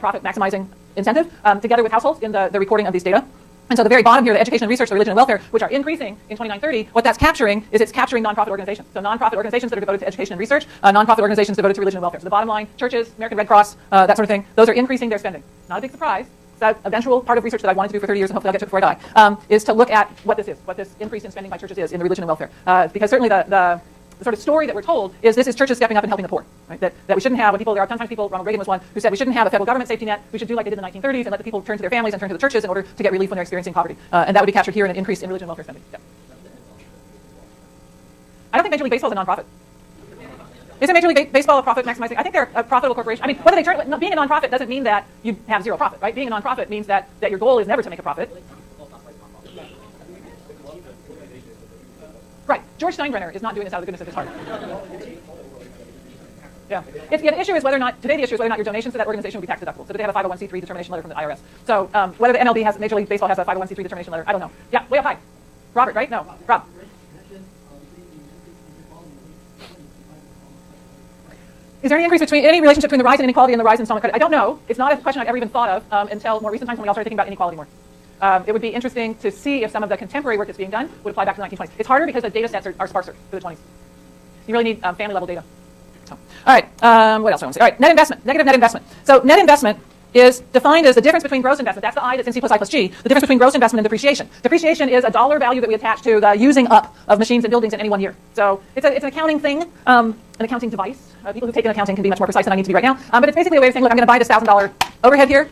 profit maximizing incentive together with households in the reporting of these data. And so the very bottom here, the education and research, the religion and welfare, which are increasing in 2930, what that's capturing is it's capturing nonprofit organizations. So nonprofit organizations that are devoted to education and research, nonprofit organizations devoted to religion and welfare. So the bottom line, churches, American Red Cross, that sort of thing, those are increasing their spending. Not a big surprise. That eventual part of research that I wanted to do for 30 years, and hopefully I'll get to it before I die, is to look at what this is, what this increase in spending by churches is in the religion and welfare. Because certainly the sort of story that we're told is this is churches stepping up and helping the poor. Right? That we shouldn't have, when people, there are sometimes people, Ronald Reagan was one, who said we shouldn't have a federal government safety net, we should do like they did in the 1930s and let the people turn to their families and turn to the churches in order to get relief when they're experiencing poverty. And that would be captured here in an increase in religion and welfare spending. Yeah. I don't think Major League Baseball is a nonprofit. Isn't Major League Baseball a profit maximizing? I think they're a profitable corporation. I mean, whether they turn, being a nonprofit doesn't mean that you have zero profit, right? Being a nonprofit means that your goal is never to make a profit. Right. George Steinbrenner is not doing this out of the goodness of his heart. Yeah. The issue is whether or not, today the issue is whether or not your donations to that organization will be tax deductible. So do they have a 501c3 determination letter from the IRS? So whether the MLB has, Major League Baseball has a 501c3 determination letter, I don't know. Yeah, way up high. Robert, right? No, Rob. Is there any increase between, any relationship between the rise in inequality and the rise in installment credit? I don't know. It's not a question I've ever even thought of until more recent times when we all started thinking about inequality more. It would be interesting to see if some of the contemporary work that's being done would apply back to the 1920s. It's harder because the data sets are sparser for the 20s. You really need family level data. So, all right, what else do I want to say? All right, net investment, negative net investment. So net investment is defined as the difference between gross investment, that's the I that's in C plus I plus G, the difference between gross investment and depreciation. Depreciation is a dollar value that we attach to the using up of machines and buildings in any one year. So it's an accounting thing, an accounting device. People who've taken accounting can be much more precise than I need to be right now. But it's basically a way of saying, look, I'm going to buy this $1,000 overhead here.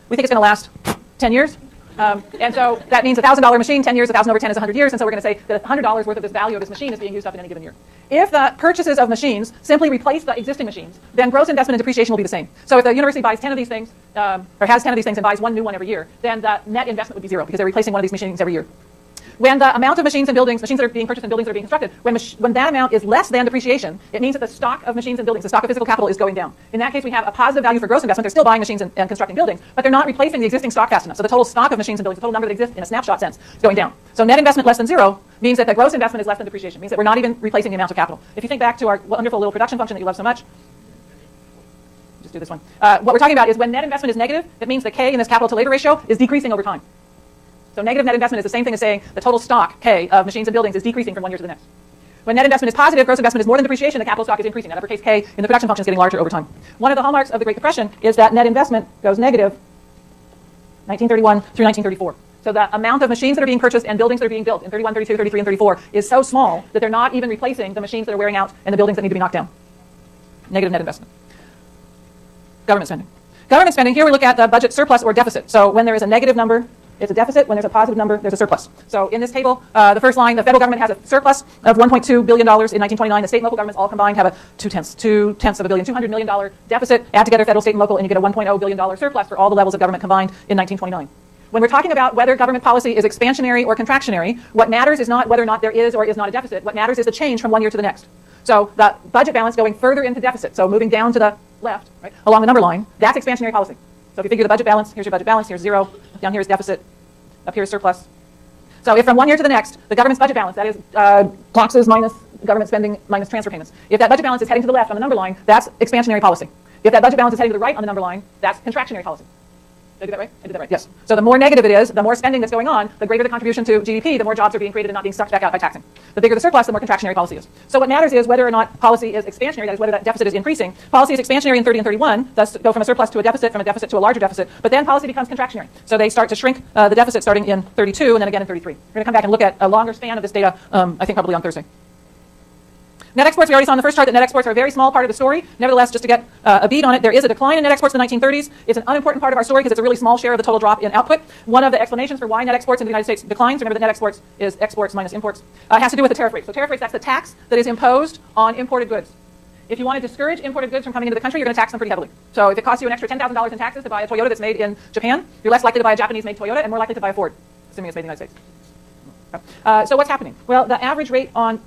We think it's going to last 10 years. And so that means a $1,000 machine, 10 years, 1,000 over 10 is 100 years. And so we're going to say that $100 worth of this value of this machine is being used up in any given year. If the purchases of machines simply replace the existing machines, then gross investment and depreciation will be the same. So if the university buys 10 of these things, or has 10 of these things and buys one new one every year, then the net investment would be zero because they're replacing one of these machines every year. When the amount of machines and buildings, machines that are being purchased and buildings that are being constructed, when that amount is less than depreciation, it means that the stock of machines and buildings, the stock of physical capital is going down. In that case, we have a positive value for gross investment. They're still buying machines and constructing buildings, but they're not replacing the existing stock fast enough. So the total stock of machines and buildings, the total number that exists in a snapshot sense, is going down. So net investment less than zero means that the gross investment is less than depreciation, means that we're not even replacing the amount of capital. If you think back to our wonderful little production function that you love so much, just do this one. What we're talking about is when net investment is negative, it means the K in this capital to labor ratio is decreasing over time. So negative net investment is the same thing as saying the total stock, K, of machines and buildings is decreasing from one year to the next. When net investment is positive, gross investment is more than depreciation, the capital stock is increasing. That uppercase K in the production function is getting larger over time. One of the hallmarks of the Great Depression is that net investment goes negative 1931 through 1934. So the amount of machines that are being purchased and buildings that are being built in 31, 32, 33, and 34 is so small that they're not even replacing the machines that are wearing out and the buildings that need to be knocked down. Negative net investment. Government spending. Government spending, here we look at the budget surplus or deficit. So when there is a negative number, it's a deficit. When there's a positive number, there's a surplus. So in this table, the first line, the federal government has a surplus of $1.2 billion in 1929. The state and local governments all combined have a two-tenths of a billion, $200 million deficit. Add together federal, state, and local, and you get a $1.0 billion surplus for all the levels of government combined in 1929. When we're talking about whether government policy is expansionary or contractionary, what matters is not whether or not there is or is not a deficit. What matters is the change from one year to the next. So the budget balance going further into deficit, so moving down to the left, right, along the number line, that's expansionary policy. So if you figure the budget balance, here's your budget balance, here's zero, down here is deficit, up here is surplus. So if from one year to the next, the government's budget balance, that is taxes minus government spending minus transfer payments, if that budget balance is heading to the left on the number line, that's expansionary policy. If that budget balance is heading to the right on the number line, that's contractionary policy. Did I do that right? I did that right, yes. So the more negative it is, the more spending that's going on, the greater the contribution to GDP, the more jobs are being created and not being sucked back out by taxing. The bigger the surplus, the more contractionary policy is. So what matters is whether or not policy is expansionary, that is whether that deficit is increasing. Policy is expansionary in 30 and 31, thus go from a surplus to a deficit, from a deficit to a larger deficit, but then policy becomes contractionary. So they start to shrink the deficit starting in 32 and then again in 33. We're going to come back and look at a longer span of this data, I think probably on Thursday. Net exports, we already saw in the first chart that net exports are a very small part of the story. Nevertheless, just to get a beat on it, there is a decline in net exports in the 1930s. It's an unimportant part of our story because it's a really small share of the total drop in output. One of the explanations for why net exports in the United States declines, remember that net exports is exports minus imports, has to do with the tariff rate. So tariff rates, that's the tax that is imposed on imported goods. If you want to discourage imported goods from coming into the country, you're going to tax them pretty heavily. So if it costs you an extra $10,000 in taxes to buy a Toyota that's made in Japan, you're less likely to buy a Japanese-made Toyota and more likely to buy a Ford, assuming it's made in the United States. Okay. So what's happening? Well, the average rate on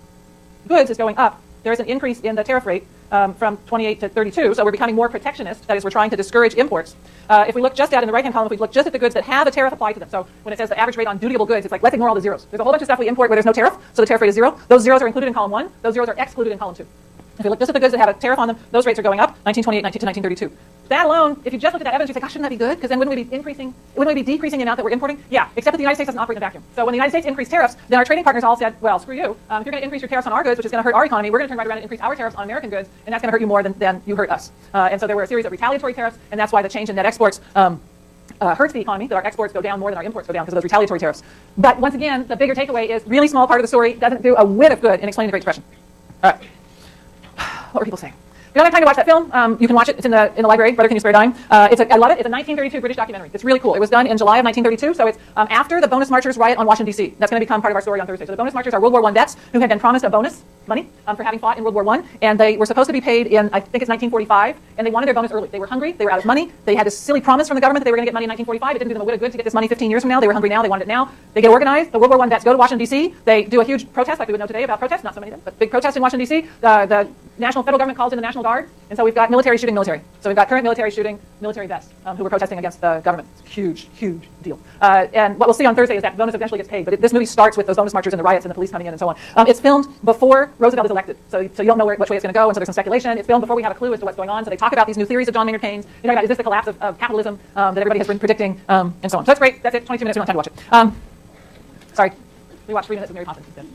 goods is going up. There is an increase in the tariff rate from 28 to 32, so we're becoming more protectionist. That is, we're trying to discourage imports. If we look just at, in the right-hand column, if we look just at the goods that have a tariff applied to them, so when it says the average rate on dutiable goods, it's like, let's ignore all the zeros. There's a whole bunch of stuff we import where there's no tariff, so the tariff rate is zero. Those zeros are included in column 1. Those zeros are excluded in column 2. If we look just at the goods that have a tariff on them, those rates are going up, 1928 to 1932. That alone, if you just look at that evidence, you say, gosh, shouldn't that be good? Because then wouldn't we be decreasing the amount that we're importing? Yeah, except that the United States doesn't operate in a vacuum. So when the United States increased tariffs, then our trading partners all said, well, screw you. If you're going to increase your tariffs on our goods, which is going to hurt our economy, we're going to turn right around and increase our tariffs on American goods, and that's going to hurt you more than you hurt us. And so there were a series of retaliatory tariffs, and that's why the change in net exports hurts the economy, that our exports go down more than our imports go down because of those retaliatory tariffs. But once again, the bigger takeaway is really small part of the story doesn't do a whit of good in explaining the Great Depression. All right. What were people saying? If you don't have time to watch that film, you can watch it. It's in the library. Brother, Can You Spare a Dime? I love it. It's a 1932 British documentary. It's really cool. It was done in July of 1932, so it's after the bonus marchers riot on Washington, D.C. That's going to become part of our story on Thursday. So the bonus marchers are World War I vets who had been promised a bonus money for having fought in World War I, and they were supposed to be paid in, I think it's 1945, and they wanted their bonus early. They were hungry. They were out of money. They had this silly promise from the government that they were going to get money in 1945. It didn't do them a whit of good to get this money 15 years from now. They were hungry now. They wanted it now. They get organized. The World War I vets go to Washington, D.C. They do a huge protest, like we would know today about protests. Not so many of them, but big protest in Washington, D.C. The national federal government calls in the National Guard, and so we've got military shooting military. So we've got current military shooting military vets who were protesting against the government. It's a huge, huge deal. And what we'll see on Thursday is that bonus eventually gets paid, but this movie starts with those bonus marchers and the riots and the police coming in and so on. It's filmed before Roosevelt is elected, so you don't know which way it's going to go, and so there's some speculation. It's filmed before we have a clue as to what's going on, so they talk about these new theories of John Maynard Keynes. They talk about, is this the collapse of capitalism that everybody has been predicting, and so on. So that's great. That's it. 22 minutes. We don't have time to watch it. Sorry. We watched 3 minutes of Mary Poppins instead.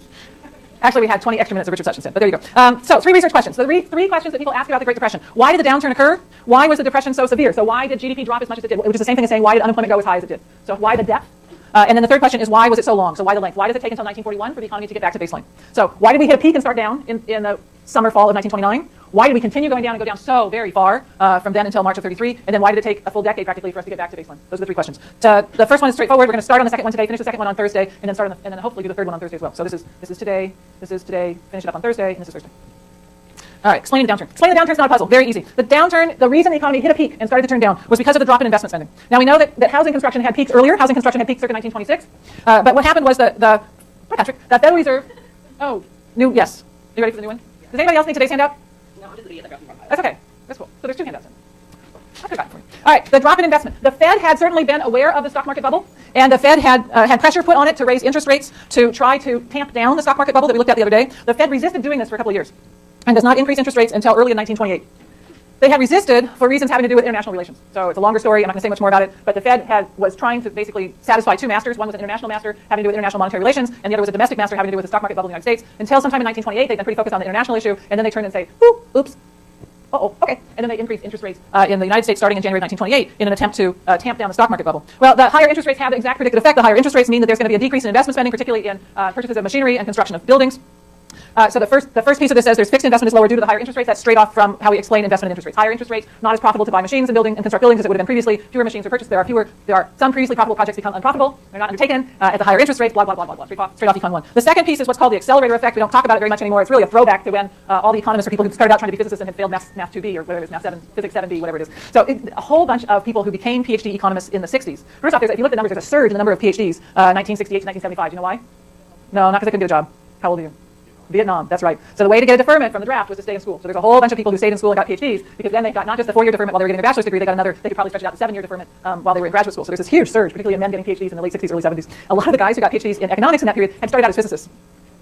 Actually, we had 20 extra minutes of Richard Sutchinson, but there you go. So 3 research questions. So the three questions that people ask about the Great Depression. Why did the downturn occur? Why was the Depression so severe? So why did GDP drop as much as it did? Which is the same thing as saying, why did unemployment go as high as it did? So why the depth? And then the third question is, why was it so long? So why the length? Why does it take until 1941 for the economy to get back to baseline? So why did we hit a peak and start down in the summer, fall of 1929? Why did we continue going down and go down so very far from then until March of 33? And then why did it take a full decade practically for us to get back to baseline? Those are the 3 questions. The first one is straightforward. We're going to start on the second one today, finish the second one on Thursday, and then and then hopefully do the third one on Thursday as well. So this is today, finish it up on Thursday, and this is Thursday. All right, explaining the downturn. Explaining the downturn is not a puzzle. Very easy. The downturn, the reason the economy hit a peak and started to turn down was because of the drop in investment spending. Now we know that housing construction had peaks earlier. Housing construction had peaks circa 1926. But what happened was the Federal Reserve. Yes. Are you ready for the new one? Does anybody else need today's handout? No, just the That's okay. That's cool. So there's 2 handouts in. I'll put it back for you. All right, the drop in investment. The Fed had certainly been aware of the stock market bubble, and the Fed had pressure put on it to raise interest rates to try to tamp down the stock market bubble that we looked at the other day. The Fed resisted doing this for a couple of years and does not increase interest rates until early in 1928. They had resisted for reasons having to do with international relations. So it's a longer story. I'm not going to say much more about it. But the Fed was trying to basically satisfy 2 masters. One was an international master having to do with international monetary relations, and the other was a domestic master having to do with the stock market bubble in the United States. Until sometime in 1928, they'd been pretty focused on the international issue, and then they turned and say, oops. Okay. And then they increased interest rates in the United States starting in January 1928 in an attempt to tamp down the stock market bubble. Well, the higher interest rates have the exact predicted effect. The higher interest rates mean that there's going to be a decrease in investment spending, particularly in purchases of machinery and construction of buildings. So the first piece of this says there's fixed investment is lower due to the higher interest rates. That's straight off from how we explain investment and interest rates. Higher interest rates, not as profitable to buy machines and construct buildings as it would have been previously. Fewer machines are purchased. There are some previously profitable projects become unprofitable. They're not undertaken at the higher interest rates. Blah blah blah blah blah. Straight off Econ 1. The second piece is what's called the accelerator effect. We don't talk about it very much anymore. It's really a throwback to when all the economists or people who started out trying to be physicists and had failed Math 2B or whatever it is, Math 7, Physics 7B, whatever it is. So a whole bunch of people who became PhD economists in the 60s. First off, if you look at the numbers, there's a surge in the number of PhDs, 1968 to 1975. Do you know why? No, not because they couldn't get a job. How old are you? Vietnam, that's right. So the way to get a deferment from the draft was to stay in school. So there's a whole bunch of people who stayed in school and got PhDs because then they got not just the 4-year deferment while they were getting their bachelor's degree, they could probably stretch it out to 7-year deferment while they were in graduate school. So there's this huge surge, particularly in men getting PhDs in the late 60s, early 70s. A lot of the guys who got PhDs in economics in that period had started out as physicists.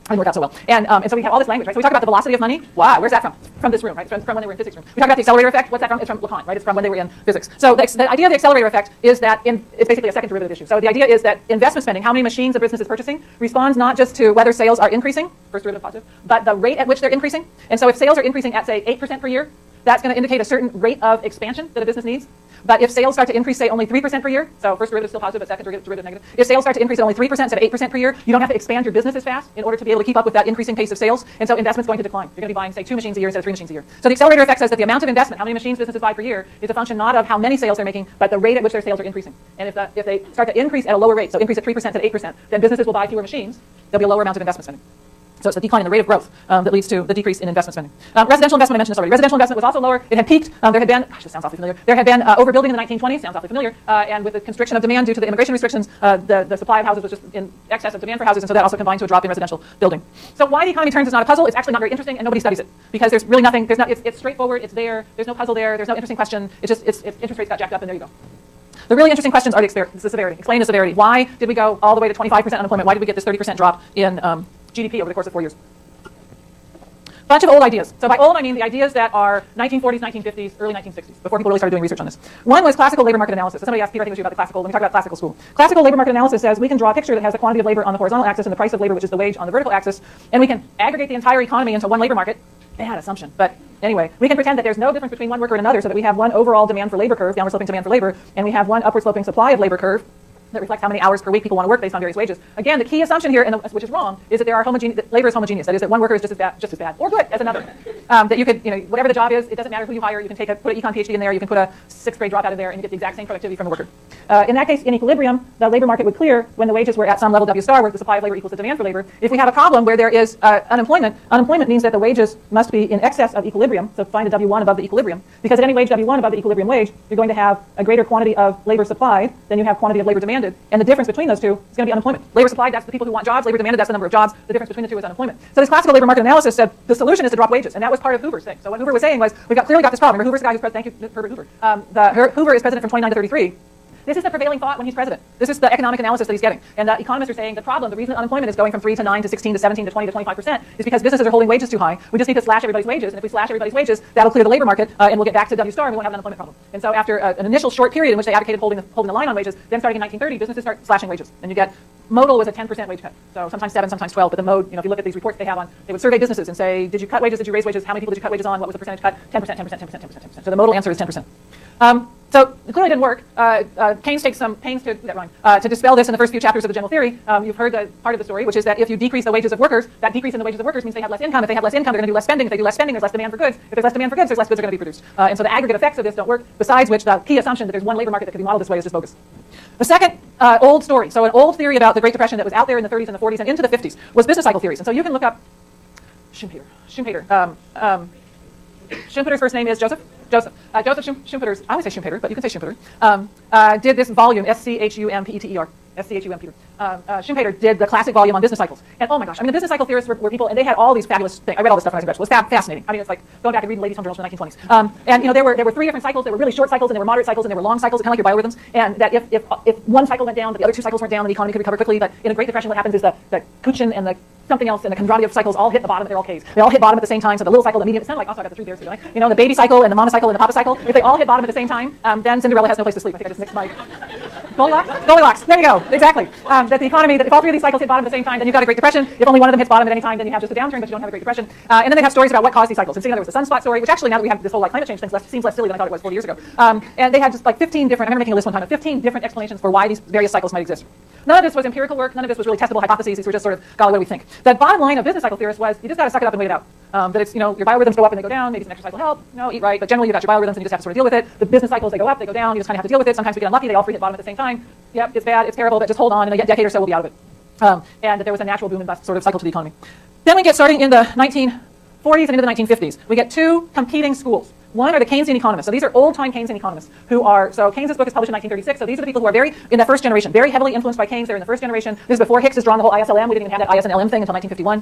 Didn't work out so well. And so we have all this language, right? So we talk about the velocity of money. Wow, where's that from? From this room, right? It's from when they were in physics room. We talk about the accelerator effect. What's that from? It's from LeConte, right? It's from when they were in physics. So the idea of the accelerator effect is that it's basically a second derivative issue. So the idea is that investment spending, how many machines a business is purchasing, responds not just to whether sales are increasing, first derivative positive, but the rate at which they're increasing. And so if sales are increasing at, say, 8% per year, that's going to indicate a certain rate of expansion that a business needs. But if sales start to increase, say, only 3% per year, so first derivative is still positive, but second derivative negative. If sales start to increase at only 3% instead of 8% per year, you don't have to expand your business as fast in order to be able to keep up with that increasing pace of sales. And so investment's going to decline. You're going to be buying, say, 2 machines a year instead of 3 machines a year. So the accelerator effect says that the amount of investment, how many machines businesses buy per year, is a function not of how many sales they're making, but the rate at which their sales are increasing. And if they start to increase at a lower rate, so increase at 3% instead of 8%, then businesses will buy fewer machines. There'll be a lower amount of investment spending. So it's the decline in the rate of growth that leads to the decrease in investment spending. Residential investment, I mentioned this already. Residential investment was also lower. It had peaked. There had been, gosh, this sounds awfully familiar. There had been overbuilding in the 1920s, sounds awfully familiar. And with the constriction of demand due to the immigration restrictions, the supply of houses was just in excess of demand for houses, and so that also combined to a drop in residential building. So why the economy turns is not a puzzle. It's actually not very interesting, and nobody studies it because there's really nothing. It's straightforward. It's there. There's no puzzle there. There's no interesting question. It's interest rates got jacked up, and there you go. The really interesting questions are the severity. Explain the severity. Why did we go all the way to 25% unemployment? Why did we get this 30% drop in GDP over the course of 4 years? bunch of old ideas. So by old, I mean the ideas that are 1940s, 1950s, early 1960s, before people really started doing research on this. One was classical labor market analysis. So somebody asked Peter, I think it was you, about the classical. Let me talk about classical school. Classical labor market analysis says we can draw a picture that has the quantity of labor on the horizontal axis and the price of labor, which is the wage, on the vertical axis, and we can aggregate the entire economy into one labor market. Bad assumption, but anyway, we can pretend that there's no difference between one worker and another, so that we have one overall demand for labor curve, downward sloping demand for labor, and we have one upward sloping supply of labor curve that reflects how many hours per week people want to work based on various wages. Again, the key assumption here, which is wrong, is that there are that labor is homogeneous. That is, that one worker is just as bad or good as another. That you could, whatever the job is, it doesn't matter who you hire. You can put an econ PhD in there. You can put a 6th grade dropout in there, and you get the exact same productivity from the worker. In that case, in equilibrium, the labor market would clear when the wages were at some level W star, where the supply of labor equals the demand for labor. If we have a problem where there is unemployment means that the wages must be in excess of equilibrium. So find a W1 above the equilibrium, because at any wage W1 above the equilibrium wage, you're going to have a greater quantity of labor supplied than you have quantity of labor demanded, and the difference between those two is going to be unemployment. Labor supplied, that's the people who want jobs. Labor demanded, that's the number of jobs. The difference between the two is unemployment. So this classical labor market analysis said the solution is to drop wages, and that was part of Hoover's thing. So what Hoover was saying was, we clearly got this problem. Remember, Hoover's the guy who's president. Thank you, Herbert Hoover. Hoover is president from 29 to 33. This is the prevailing thought when he's president. This is the economic analysis that he's getting. And the economists are saying the problem, the reason unemployment is going from 3 to 9 to 16 to 17 to 20 to 25% is because businesses are holding wages too high. We just need to slash everybody's wages, and if we slash everybody's wages, that'll clear the labor market, and we'll get back to W star, and we won't have an unemployment problem. And so after an initial short period in which they advocated holding the line on wages, then starting in 1930, businesses start slashing wages, and you get modal was a 10% wage cut. So sometimes 7, sometimes 12, but the mode, if you look at these reports they have on, they would survey businesses and say, did you cut wages, did you raise wages, how many people did you cut wages on, what was the percentage cut? 10%, 10%, 10%, 10%, 10%. So the modal answer is 10%. So it clearly didn't work. Keynes takes some pains to dispel this in the first few chapters of the general theory. You've heard the part of the story, which is that if you decrease the wages of workers, that decrease in the wages of workers means they have less income. If they have less income, they're going to do less spending. If they do less spending, there's less demand for goods. If there's less demand for goods, there's less goods are going to be produced. And so the aggregate effects of this don't work, besides which the key assumption that there's one labor market that can be modeled this way is just bogus. The second old story, so an old theory about the Great Depression that was out there in the 30s and the 40s and into the 50s, was business cycle theories. And so you can look up Schumpeter. Schumpeter's first name is Joseph Schumpeter's, I always say Schumpeter, but you can say Schumpeter, did this volume, Schumpeter. Schumpeter did the classic volume on business cycles. And oh my gosh, I mean, the business cycle theorists were people, and they had all these fabulous things. I read all this stuff when I was in grad school. It was fascinating. I mean, it's like going back and reading Ladies' Home Journals from the 1920s. And there were 3 different cycles. There were really short cycles, and there were moderate cycles, and there were long cycles, kind of like your biorhythms. And that if one cycle went down, but the other 2 cycles went down, the economy could recover quickly. But in a Great Depression, what happens is the Kuchen and the something else and the chondroity cycles all hit the bottom. They're all Ks. They all hit bottom at the same time. So the little cycle, the medium, it sounded like also I got the 3 theories, don't I? The baby cycle and the mama cycle and the papa cycle. If they all hit bottom at the same time, then Cinderella has no place to sleep. I think I just mixed my Goldilocks. There you go. Exactly. That the economy, that if all 3 of these cycles hit bottom at the same time, then you've got a Great Depression. If only one of them hits bottom at any time, then you have just a downturn, but you don't have a Great Depression. And then they have stories about what caused these cycles. And there was the sunspot story, which actually now that we have this whole climate change thing seems less silly than I thought it was 40 years ago. And they had just 15 different, I remember making a list one time of 15 different explanations for why these various cycles might exist. None of this was empirical work. None of this was really testable hypotheses. These were just sort of, golly, what do we think? The bottom line of business cycle theorists was you just got to suck it up and wait it out. That it's, your biorhythms go up and they go down. Maybe some exercise will help. Eat right. But generally you've got your biorhythms and you just have to sort of deal with it. The business cycles, they go up, they go down. You just kind of have to deal with it. Sometimes we get unlucky. They all 3 hit bottom at the same time. Yep, it's bad. It's terrible. But just hold on. In a decade or so, we'll be out of it. And that there was a natural boom and bust sort of cycle to the economy. Then we get starting in the 1940s and into the 1950s. We get 2 competing schools. One are the Keynesian economists. So these are old-time Keynesian economists who are, so Keynes' book is published in 1936. So these are the people who are in the first generation, very heavily influenced by Keynes. They're in the first generation. This is before Hicks has drawn the whole ISLM. We didn't even have that ISLM thing until 1951.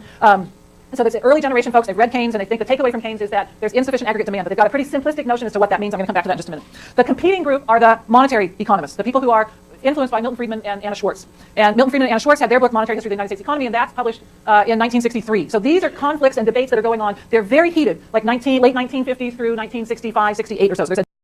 So there's the early generation folks. They've read Keynes, and they think the takeaway from Keynes is that there's insufficient aggregate demand, but they've got a pretty simplistic notion as to what that means. I'm going to come back to that in just a minute. The competing group are the monetary economists, the people who are influenced by Milton Friedman and Anna Schwartz. And Milton Friedman and Anna Schwartz had their book, Monetary History of the United States Economy, and that's published in 1963. So these are conflicts and debates that are going on. They're very heated, like late 1950s through 1965, 68 or so. So there's a